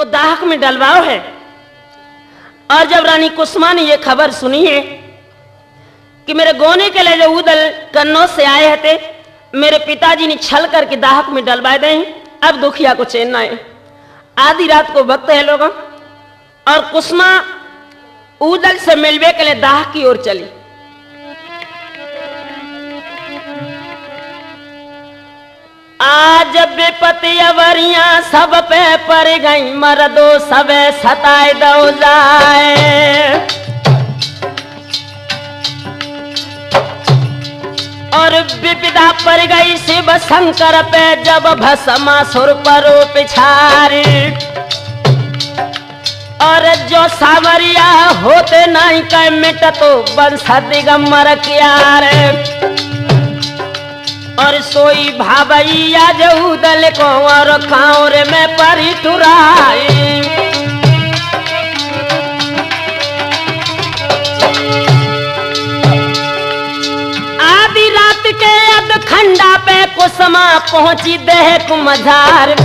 तो दाहक में डलवाओ है। और जब रानी कुसुमा ने यह खबर सुनी है कि मेरे गोने के लिए जो उदल कन्नौज से आए थे, मेरे पिताजी ने छल करके दाहक में डलवा दे, अब दुखिया को चैन ना है। आधी रात को वक्त है लोगों, और कुसुमा उदल से मिलवे के लिए दाहक की ओर चली। आज विपत्ति अवरियां सब पे पड़ गई, मर्दो सबे सताए दो जाए। और विपदा पड़ गई शिव शंकर पे, जब भस्मासुर परो पिछारे। और जो सावरिया होते नहीं कह मिट तो बंश दिगंबर क्यारे। और सोई भावैया जो दल को और कांवर में परी तुराई। आधी रात के अधखंडा पे कुसुमा पहुंची देह मझार।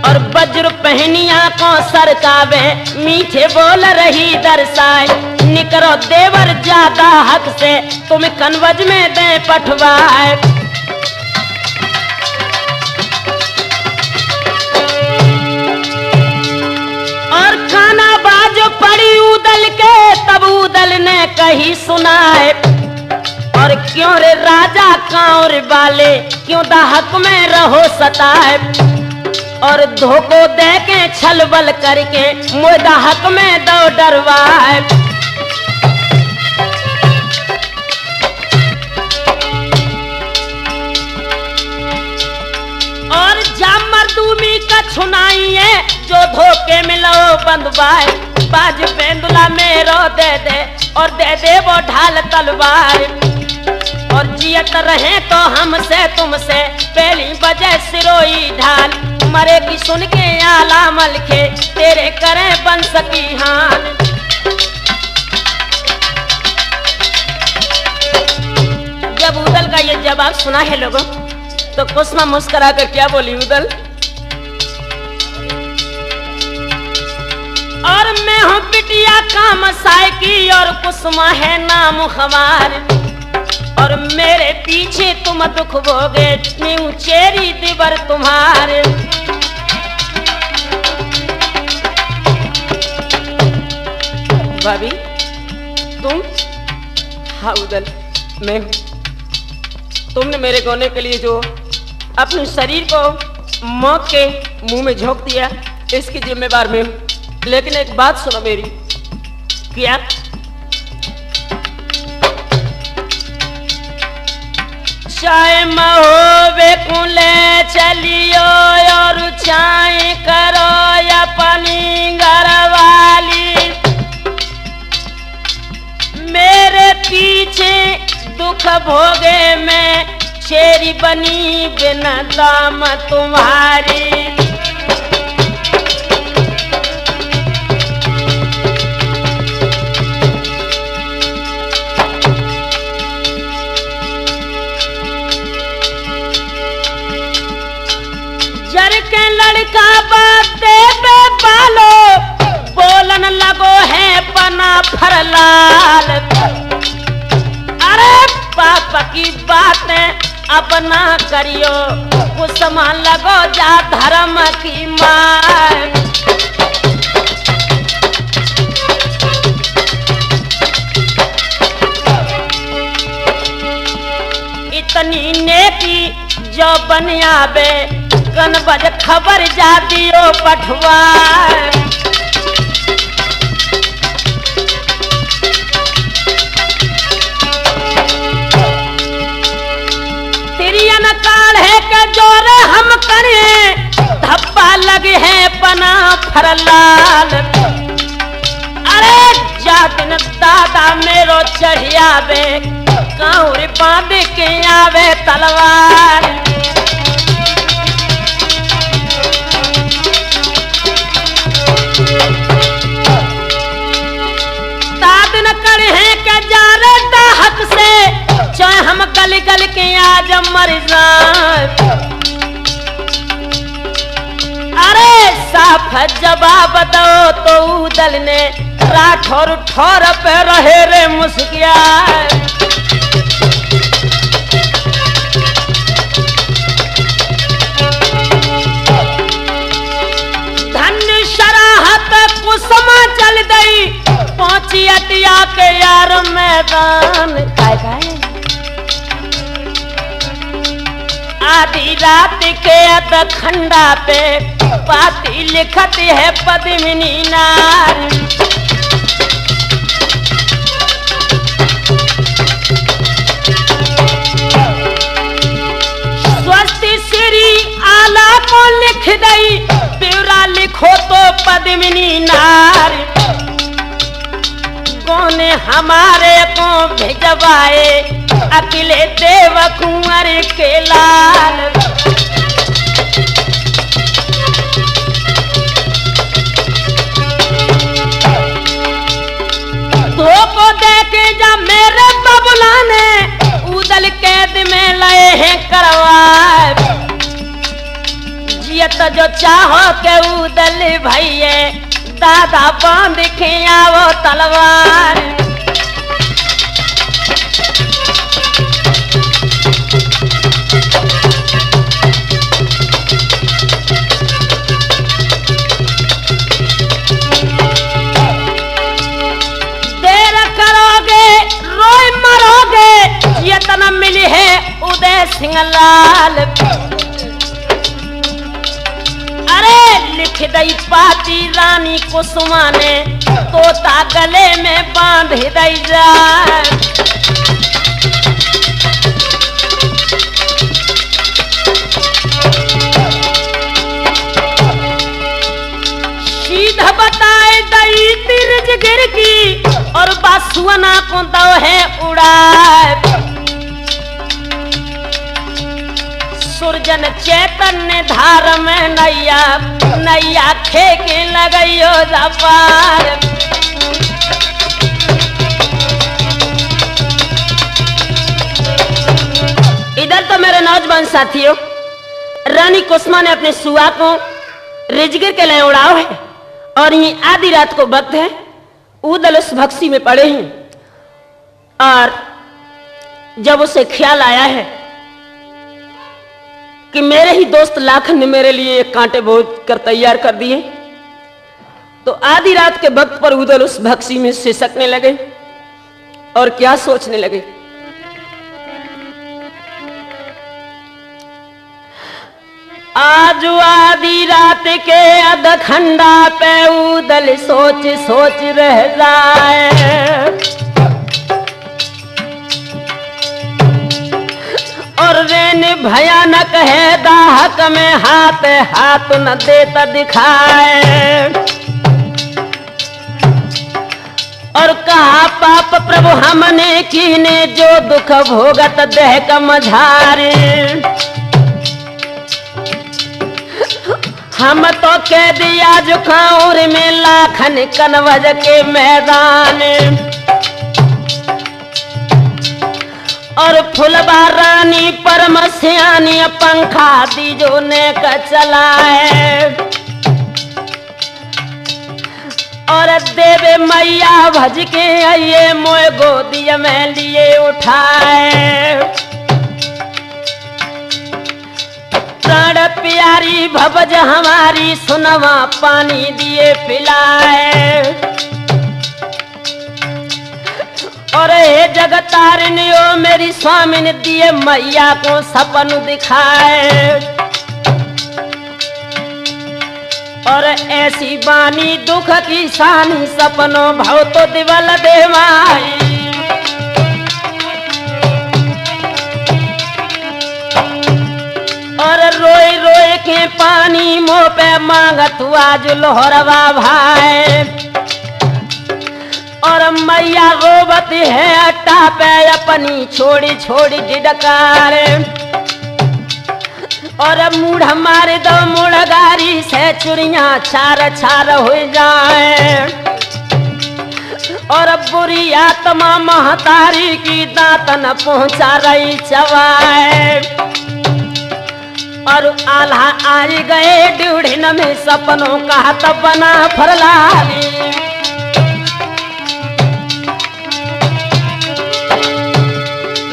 और वज्र पहनिया को सरकावे, मीठे बोल रही दर्शाए। निकरो देवर ज्यादा हक से, तुम कनवज में दे पठवाए। पड़ी उदल के, तब उदल ने कही सुनाए। और क्यों रे राजा कांवर वाले, क्यों दाहक में रहो सताए। और धोखो दे के छल बल करके, मुझ दाहक में दो डरवाए। और जा मर्दूमी का छुनाई है, जो धोखे मिलो बंधवाए। बाज पेंदुला मेरो दे दे, और दे दे वो ढाल तलवार। और जियत रहे तो हमसे तुमसे, पहली बजे सिरोई ढाल। मरे की सुन के आला मलखे, तेरे करे बंश की हान। जब उदल का ये जवाब सुना है लोगों, तो कुसुमा मुस्कुरा कर क्या बोली उदल, और मैं हूँ बिटिया काम साय की, और कुसुमा है नाम हमार। और मेरे पीछे तुम दुख भोगे, न्यू चेरी दिवर तुम्हारे। भाभी तुम? हाँ उदल, मैं हूँ। तुमने मेरे गोने के लिए जो अपने शरीर को मौत के मुंह में झोंक दिया, इसकी जिम्मेवार मैं हूँ। लेकिन एक बात सुनो मेरी, क्या चाहे महोबे कुले चलियो, और चाहे करो अपनी घरवाली। मेरे पीछे दुख भोगे में, चेरी बनी बिना दाम तुम्हारी। लड़का बाते बे बालो, बोलन लगो है पना फरलाल। अरे पापा की बातें अपना करियो, कुसुमा लगो जा धर्म की मार। इतनी नेकी जो बनियाबे, कनबज खबर जा दियो पठवा। तिरियन काल है के जोरे हम करे, धब्बा लगे है पना फरलाल। अरे जा दिन दादा मेरो चढ़ियावे, कांवर बांध के आवे तलवार। दादन करे हैं के जा रे दाहक से, चाहे हम गल गल के आज मर जाए। अरे साफ जवाब दो तो उदल ने राठौर ठौर पे रहे रे मुस्किया। धन्य शराहत कुसमा चल गई पहुंची अटिया के यार मैदान। आधी रात के अधखंडा पे पाती लिखती है पद्मिनी नार। स्वस्ति श्री आला को लिख दई ब्यौरा लिखो तो पद्मिनी नार। कौन हमारे को भिजवाए अकेले देव कुंवर के लाल। धोखो दे के जा मेरे बबुला ने उदल कैद में लए हैं करवाए। जियत जो चाहो के उदल भैये दादा बांध के आवो तलवार। देर करोगे रोई मरोगे ये तना मिली है उदय सिंह लाल। अरे लिख दई पाती रानी कुसुमा ने तोता गले में बांध दई जाए। सीधा बताए दई तिरज गिर की और बासुअना को दो है उड़ाए। सुरजन चैतन्य धार में नैया नैया खेके लगइयो जपार। इधर तो मेरे नौजवान साथियों रानी कुसुमा ने अपने सुआ को रिजगिर के लिए उड़ाओ है और ये आधी रात को वक्त है। उदल उस भक्सी में पड़े हैं और जब उसे ख्याल आया है कि मेरे ही दोस्त लाखन ने मेरे लिए एक कांटे बोझ कर तैयार कर दिए, तो आधी रात के वक्त पर उदल उस भक्सी में सिसकने लगे और क्या सोचने लगे। आज आधी रात के अधखंडा पे उदल सोच सोच रह जाए और रेन भयानक है दाहक में हाथ हाथ न देता दिखाए। और कहा पाप प्रभु हमने कीने जो दुख भोगत देह का मझारे। हम तो कह दिया जुखाऊर में लाखन कनवज के मैदान। और फुलबा रानी परम सियानी पंखा दीजो ने का चलाए। और देवे मैया भज के आइए मोए गोदिया में लिए उठाए। प्राण प्यारी भवज हमारी सुनवा पानी दिए पिलाए। और हे जगतारिणी ओ मेरी स्वामिन दिए मैया को सपन दिखाए। और ऐसी बानी दुख की सानी सपनों भाव तो दिवल देवाई। और रोए रोए के पानी मुँह पे मांगत आज लोहरवा भाई। और मैया रोबती है अट्टा पे अपनी छोड़ी छोड़ी डिडकार। और मुड़ हमारे दो मुड़गारी से चुरिया छार छार हो जाए। और बुरी आत्मा महतारी की दांत न पहुंचा रही चवाए। और आल्हा आज गए ड्यूढ़िन में सपनों का तब बना फरलाली।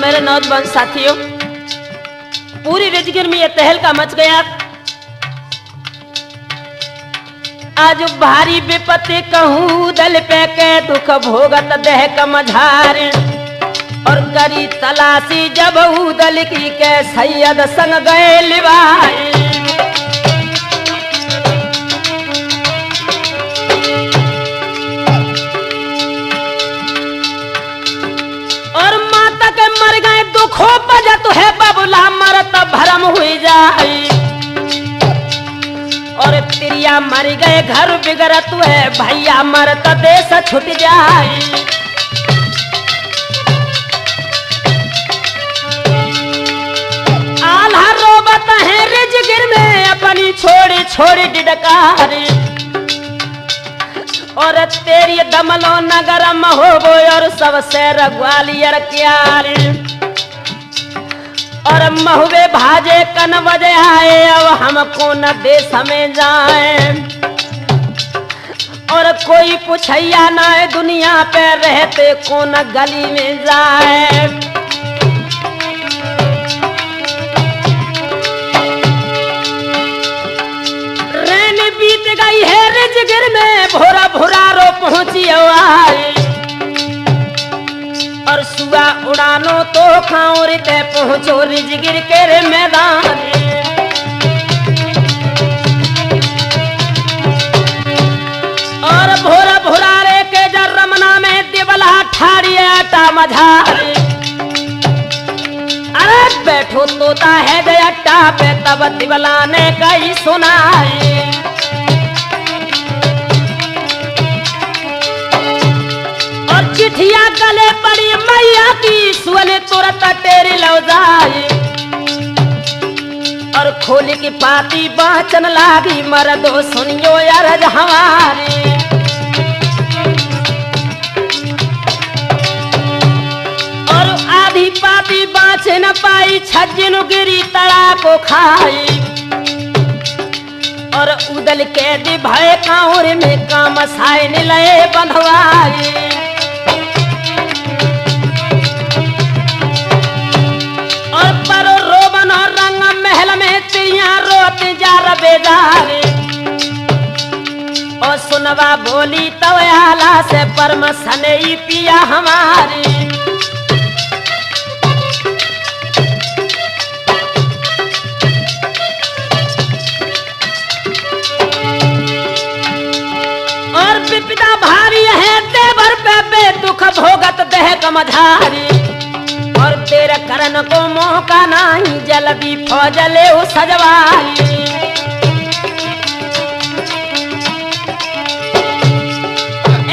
मेरे नौजवान साथियों, पूरी रिजगिर में ये तहलका मच गया। आज भारी विपत्ति कहूँ दल पे के दुख भोगत देह कमझार। और करी तलाशी जब उदल की के सैयद संग गए लिवाए। और माता के मर गए दुखों बजत है बबुला मरत भरम हुई जाए। और तिरिया मर गए घर बिगड़त है भैया मरत देश छूट जाए। आल्हा रोबत है रिजगिर में अपनी छोड़ी छोड़ी डिडकारी। और तेरी दमलो नगर हो गो और सबसे रघुआलियर क्यारी। और महुए भाजे कन बजे आए अब हमको न देश में जाए। और कोई पुछैया ना दुनिया पे रहते कौन गली में जाए। रैन बीत गई है रिजगिर में भोरा भोरा रो पहुंची आए। और सुआ उड़ानो तो खाओरते पहुंचो रिजगिर के रे मैदान। और भोरा भोरा रे के जर रमना में दिबला ठाड़ी आटा मझारे। अरे बैठो तोता है जट्टा पे तब दिबला ने कही सुनाई। चिट्ठिया गले पड़ी मैया की सुने तुरंत तेरी लौ जाए। और खोली की पाती बाचन लागी मरदो सुनियो अरज हमारी। और आधी पाती बाँच न पाई छज्जन गिरी तड़ा को खाई। और उदल के दी भय कांवर में काम साई लए बंधवाई। और परो रोबन और रंग महल में तिरिया रोती जा रबेदारे। और सुनवा बोली तो आला से परम सनई पिया हमारी। और विपदा भारी है देवर पे दुख भोगत देह कमझारी। और तेरे करन को मौका नहीं जल्दी फौजले उ सजवाई।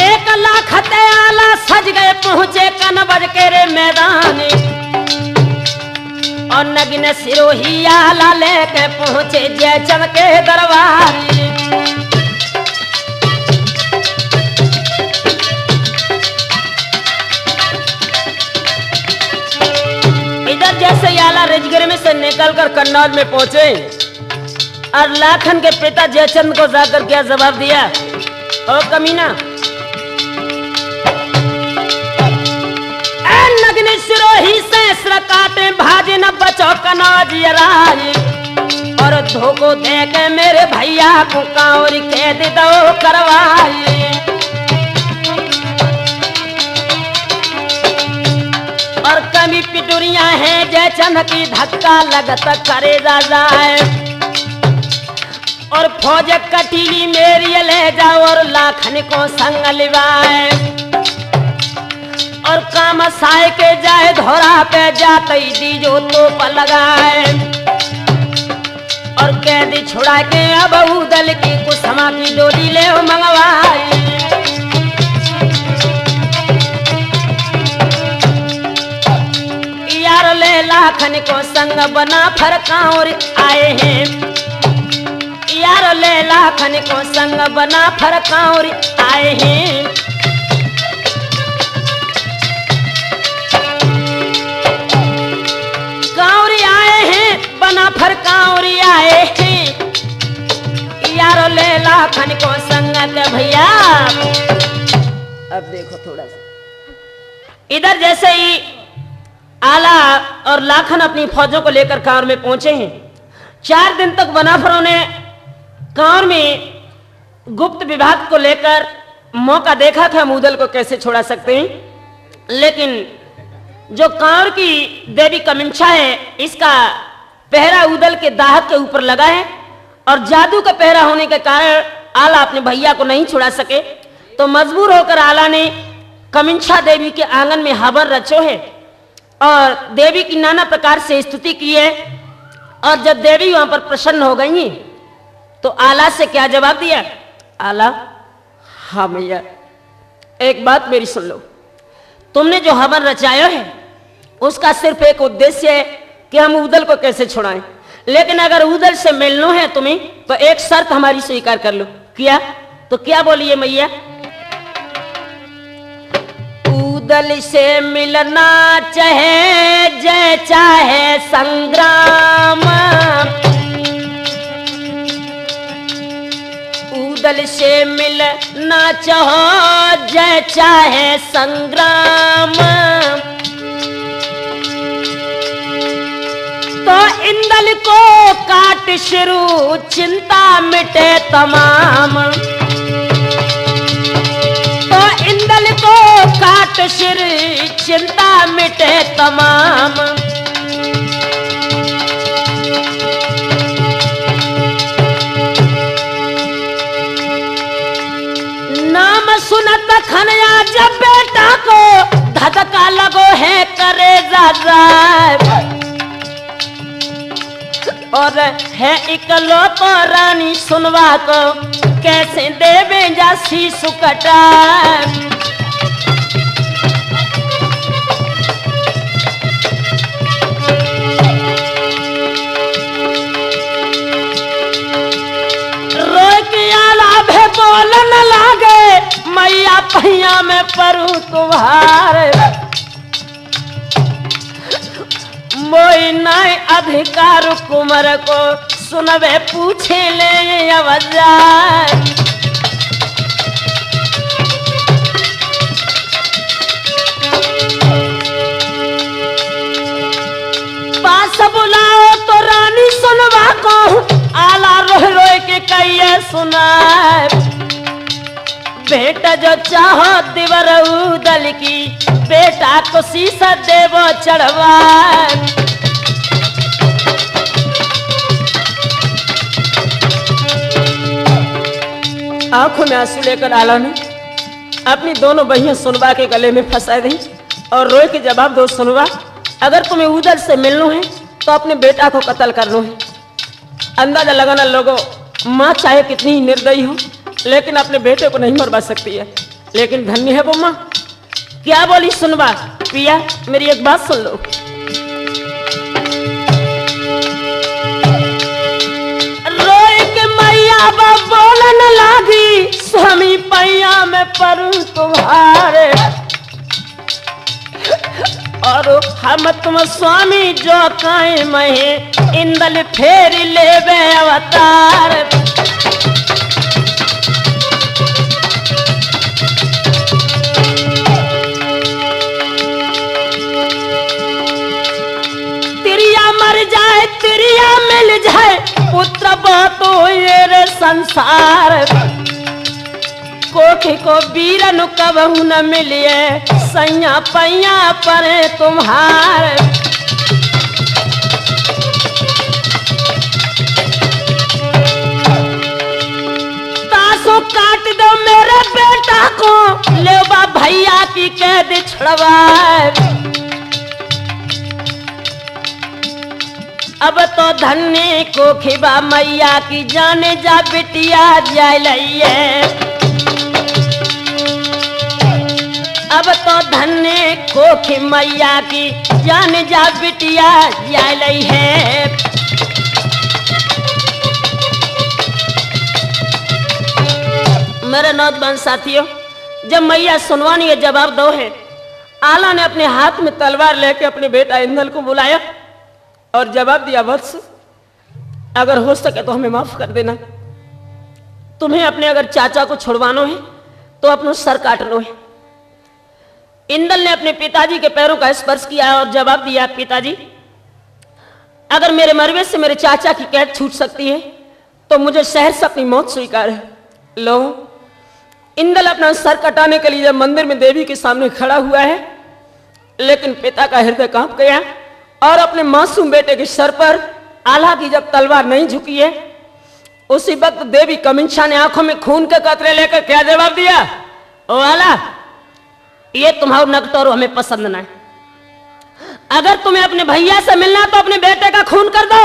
एक लाख आला सज गए पहुंचे कनबज के रे मैदान। और नगिन सिरोही आला लेके पहुंचे जयचंद के दरबारी। जैसे आला रिजगिर में से निकलकर कन्नौज में पहुंचे और लाखन के पिता जयचंद को जाकर क्या जवाब दिया। ओ कमीना, नग्न सिरोही सहस्र काटे भाजे न बचो कन्नौज राज। और धोखो दे के मेरे भैया को कांवर कैद दो करवाई। और कमी पिटुरिया है जयचंद की धक्का लगत करे जाए। और फौज कटीली मेरी ले जाओ और लाखन को संग लिवाए। और काम साय के जाए धोरा पे जाते दीजो तोप लगाए। और कैदी छुड़ा के अब उदल की कुसमा की डोली ले मंगवाई। यार ले लाखन को संग बना फरकाउर आए हैं। यार ले लाखन को संग बना फरकाउर आए हैं। काउरी आए हैं बना मुसाफिर कांवरी आए हैं, यारो ले लाखन को संगत भैया। अब देखो थोड़ा सा इधर, जैसे ही आला और लाखन अपनी फौजों को लेकर कांवर में पहुंचे हैं। 4 दिन तक मुनाफिरों ने कांवर में गुप्त विभाग को लेकर मौका देखा था हम उदल को कैसे छोड़ा सकते हैं, लेकिन जो कांवर की देवी कमिंछा है इसका पहरा उदल के दाहक के ऊपर लगा है और जादू का पहरा होने के कारण आला अपने भैया को नहीं छुड़ा सके। तो मजबूर होकर आला ने कमिंछा देवी के आंगन में हवन रचो है और देवी की नाना प्रकार से स्तुति की है। और जब देवी वहां पर प्रसन्न हो गई तो आला से क्या जवाब दिया? आला, हाँ भैया, एक बात मेरी सुन लो। तुमने जो हवन रचाया है उसका सिर्फ एक उद्देश्य है कि हम उदल को कैसे छुड़ाएं, लेकिन अगर उदल से मिलना है तुम्हें तो एक शर्त हमारी स्वीकार कर लो। किया? तो क्या बोलिए मैया? उदल से मिलना चाहे जय चाहे संग्राम, उदल से मिलना चाहो जय चाहे संग्राम, तो इंदल को काट शुरू चिंता मिटे तमाम, तो इंदल को काट शिर चिंता मिटे तमाम। नाम सुनत खनया जब बेटा को धधका लगो है करे जाए, और है इकलो तो रानी सुनवा को कैसे देवे जासी सुकटा। रोए के आला भे बोलन लागे मैया पहिया में परू तुम्हारे, मोई नाय अधिकार कुमर को सुनवे पूछे ले अवजार। पास बुलाओ तो रानी सुनवा को आला रोह रोए के कहिए सुनाए, बेटा जो चाहो दिवर उदल की बेटा को शीशा देवो चढ़वाए। आंखों में आंसू लेकर आला ने अपनी दोनों बहियां सुनवा के गले में फंसा दी और रोए के जवाब दो, सुनवा अगर तुम्हें उदल से मिलना है तो अपने बेटा को कत्ल करना है। अंदाजा लगाना लोगों, माँ चाहे कितनी ही निर्दयी हो लेकिन अपने बेटे को नहीं मरवा सकती है, लेकिन धन्य है वो माँ। क्या बोली सुनवा? पिया मेरी एक बात सुन लो। रोए के मैया बा बोलन लागी स्वामी पैया में परू तुम्हारे, और हम तुम स्वामी जो काए महे इंदल फेर लेवे अवतार। तिरिया मर जाए तिरिया मिल जाए पुत्र बातो ये रे संसार, कोठी को बीरन कबहू न मिलिए सैया पैया परे तुम्हार। तासो काट दो मेरे बेटा को लेवा भैया की कैद छुड़वाए, अब तो धन्य को खिबा मैया की जाने जा बिटिया जाय लइए, अब तो धन्य कोखी मैया की जान जा बिटिया जाय लई है। मेरे नौजवान साथियों, जब मैया सुनवानी ये जवाब दो है, आला ने अपने हाथ में तलवार लेके अपने बेटा इंदल को बुलाया और जवाब दिया, वत्स अगर हो सके तो हमें माफ कर देना। तुम्हें अपने अगर चाचा को छुड़वाना है तो अपना सर काटना है। इंदल ने अपने पिताजी के पैरों का स्पर्श किया और जवाब दिया, पिताजी अगर मेरे मरवे से मेरे चाचा की कैद छूट सकती है तो मुझे शहर से अपनी मौत स्वीकार है। लो, इंदल अपना सर कटाने के लिए जब मंदिर में देवी के सामने खड़ा हुआ है, लेकिन पिता का हृदय कांप गया और अपने मासूम बेटे के सर पर आला की जब तलवार नहीं झुकी है, उसी वक्त देवी कमिंछा ने आंखों में खून के कतरे लेकर क्या जवाब दिया, ओ आला ये तुम्हारा नकटोर हमें पसंद ना है। अगर तुम्हें अपने भैया से मिलना तो अपने बेटे का खून कर दो।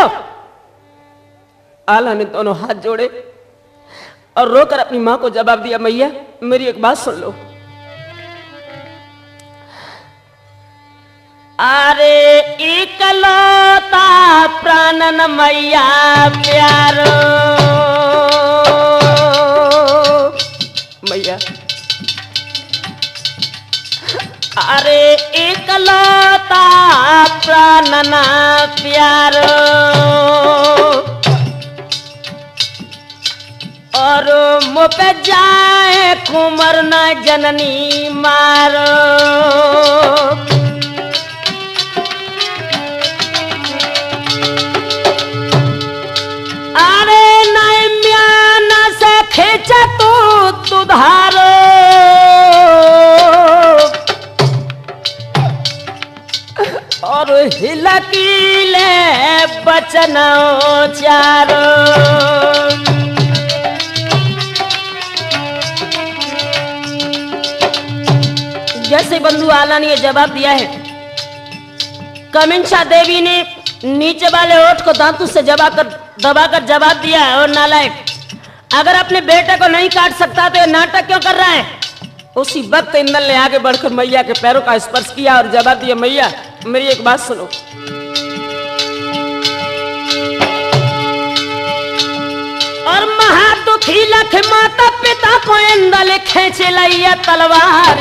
आला ने दोनों हाथ जोड़े और रोकर अपनी मां को जवाब दिया, मैया मेरी एक बात सुन लो। अरे इकलौता प्राणन मैया प्यारो, मैया अरे इकलौता प्राणन प्यारो और मुप जाए कुमर न जननी मारो। अरे नैम्यान से खींच तू दुधारो और हिलकीले बचन चारो। जैसे बंधु आला ने जवाब दिया है, कमिंछा देवी ने नीचे वाले ओठ को दांतों से दबाकर जवाब दिया, और नालायक अगर अपने बेटे को नहीं काट सकता तो ये नाटक क्यों कर रहा है। उसी वक्त इंदल ने आगे बढ़कर मैया के पैरों का स्पर्श किया और जवाब दिया, मैया मेरी एक बात सुनो। और महादुखी लख माता पिता को इंदल खींच लिया तलवार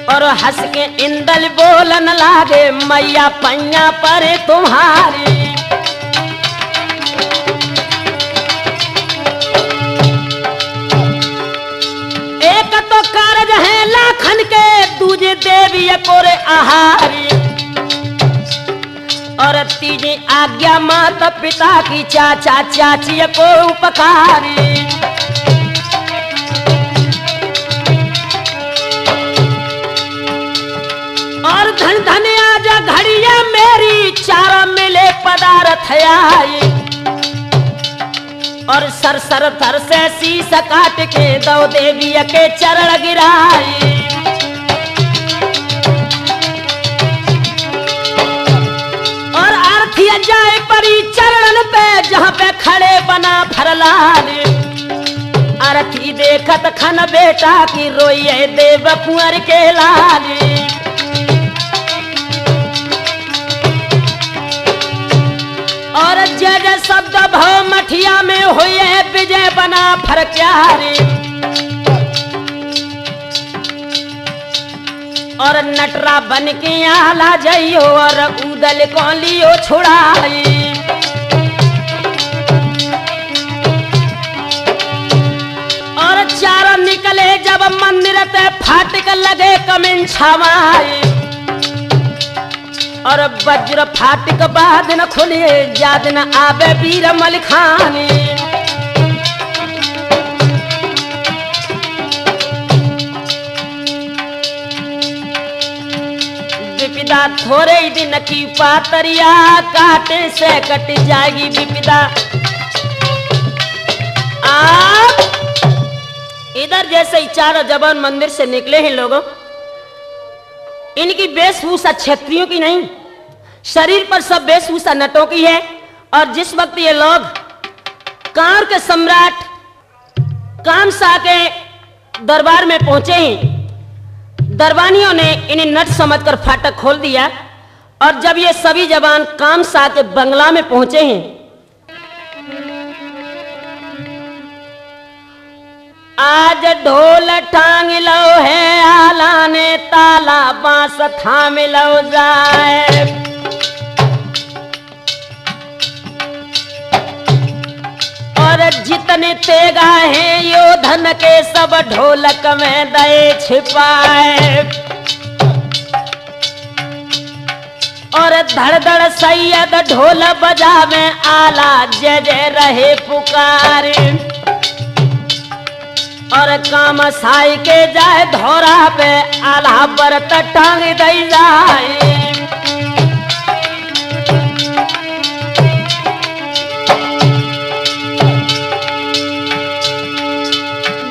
और हंस के इंदल बोलन लागे, मैया पैया पर तुम्हारी। एक तो कारज है लाखन के, दूजे देवी कोरे आहारी और तीजे आज्ञा माता पिता की, चाचा चाची को उपकारी। और धन धन आजा घड़िया मेरी, चारा मिले पदार्थ आई और सर सर थर से शीश काट के दो देवी के चरण गिराई। और आरती जाए परी चरण पे, जहां पे खड़े बना फरलाल। आरती देखत खन बेटा की, रोइए देव कुंवर के लाली। और जय जय शब्द भव मठिया में हुई है, विजय बना फरक्यारी। और नटरा बन के आला जइयो और उदल को लियो छुड़ाई। और चारों निकले जब मंदिर पे, फाटक लगे कमिंछा माई और वज्र फाटक बाद न खुले, याद न आवे वीर मलिखानी। विपदा थोड़े ही दिन की पातरिया, काटे से कट जाएगी विपदा। आप इधर जैसे ही चारों जवान मंदिर से निकले हैं लोगों, इनकी वेशभूषा क्षत्रियों की नहीं, शरीर पर सब वेशभूषा नटों की है। और जिस वक्त ये लोग कांर के सम्राट कामसा के दरबार में पहुंचे हैं, दरबानियों ने इन्हें नट समझकर फाटक खोल दिया। और जब ये सभी जवान कामसा के बंगला में पहुंचे हैं, आज ढोल टांग लो है आला ने, ताला बांस थाम लो जाए। और जितने तेगा हैं योधन के सब ढोलक में दए छिपाए। और धड़ धड़ सैयद ढोल बजावे आला जय जय रहे पुकार। और काम साई के जाए धोरा पे आला पर टांग दई जाए।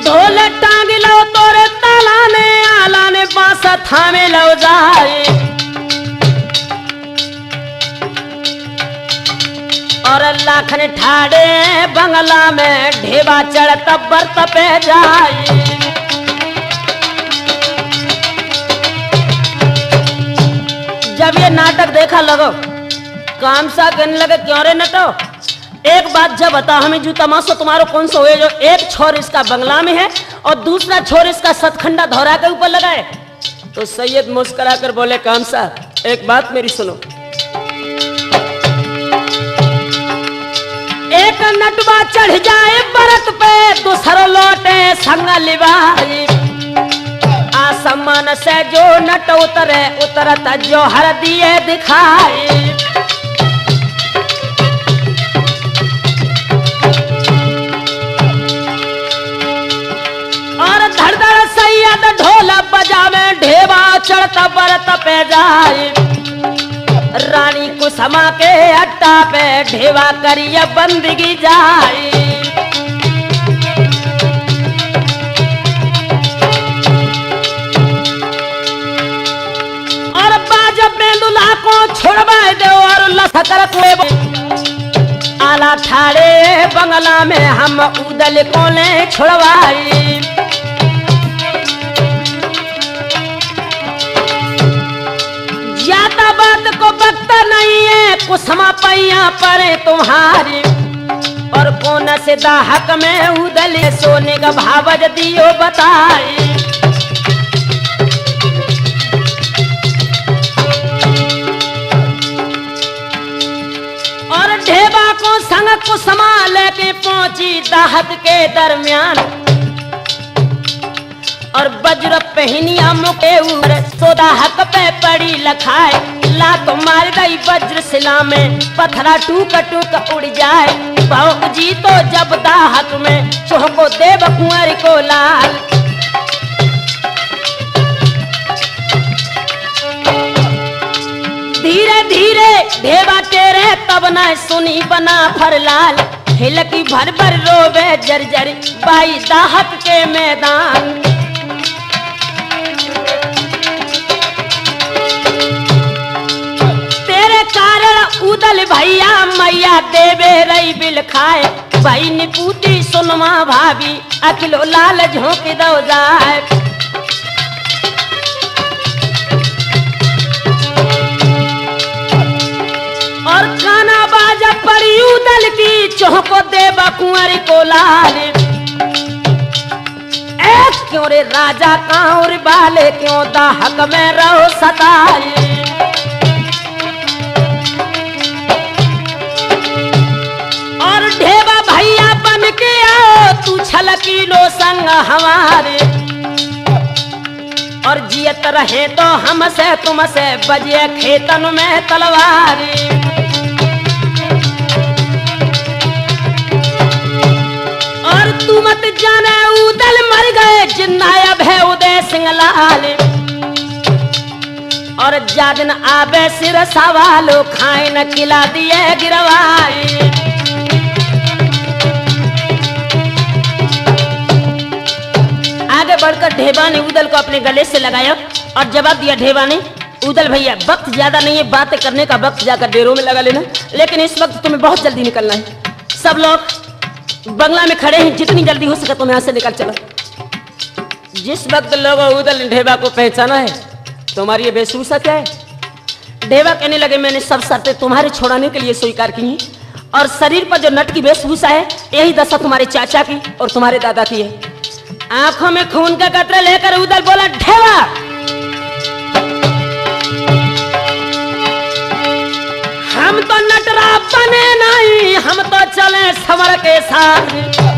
ढोल टांग लो तोरे ताला ने आला ने बांस थामे लो जाए। और लाखन ठाड़े बंगला में ढेबा चढ़त बरत पे जाए। जब ये नाटक देखा लगो काम सा करने लगे क्यों रे नटो। एक बात जब बता हमें जो तमाशा तुम्हारो कौन सा हुए जो एक छोर इसका बंगला में है और दूसरा छोर इसका सतखंडा धौरा के ऊपर लगा है। तो सैयद मुस्कुरा कर बोले काम सा एक बात मेरी सुनो। एक नटवा चढ़ जाए बरत पे दूसरा लौटे संग लिवाई। आसमान से जो नट उतरे उतरत जो हर दिए दिखाई। और धड़ धड़ सैयद ढोल बजावे ढेबा चढ़त बरत पे जाए। रानी कुसमा के अट्टा पे ढेवा करिए बंदगी जाए। और बाज बेंदुला को छोड़वा दे और लसकर को आला ठाड़े बंगला में हम उदल को ले छोड़वाई। ज्यादा बात को बकता नहीं है कुसमा पैया पड़े तुम्हारी। और कौन से दाहक में उदले सोने का भावज दियो बताई। और ढेबा को संग कुसमा लेके पहुंची दाहक के दरमियान। और वज्र पहनिया मुके ऊपर सोदा हक पे पड़ी लखाए। लात मार गई वज्र शिला में पत्थरा टूक टूक उड़ जाए। भाव जी तो जब दाहक में चौको देव कुंवर को लाल। धीरे धीरे ढेबा तेरे तब न सुनी बना फरलाल। हिलकी भर भर रोवे जर्जर बाई दाहक के मैदान। उदल भैया मैया देवे रही बिल खाए। भाई निपूती सुनमा भाभी अखिलो लाल झोंक दो जाए। और खाना बाजा पड़ी उदल की चौको देवा कुंवर को लाल। एक क्यों रे राजा कांवर बाले क्यों दाहक में रहो सताए। और ढेबा भैया बन के आओ तू छलकीलो संग हमारे। और जियत रहे तो हमसे तुमसे बजे खेतन में तलवार। और तू मत जाने उदल मर गए जिन्नायब है उदय सिंह लाल। और जादन आबे सिर सवालो खाए न खिला दिए गिरवाई। आगे बढ़कर ढेबा ने उदल को अपने गले से लगाया और जवाब दिया ढेबा ने उदल भैया वक्त ज्यादा नहीं है बातें करने का वक्त जाकर डेरों में लगा लेना। लेकिन इस वक्त तुम्हें बहुत जल्दी निकलना है। सब लोग बंगला में खड़े हैं जितनी जल्दी हो सके तुम्हें यहाँ से निकल चलो। जिस वक्त लोगों उदल ने ढेबा को पहचाना है तुम्हारी ये वेशभूषा क्या है। ढेबा कहने लगे मैंने सब शर्तें तुम्हारे छोड़ाने के लिए स्वीकार की हैं। और शरीर पर जो नट की वेशभूषा है यही दशा तुम्हारे चाचा की और तुम्हारे दादा की है। आंखों में खून का कतरा लेकर उदल बोला ढेबा हम तो नट दूसरा बने नहीं हम तो चले समर के साथ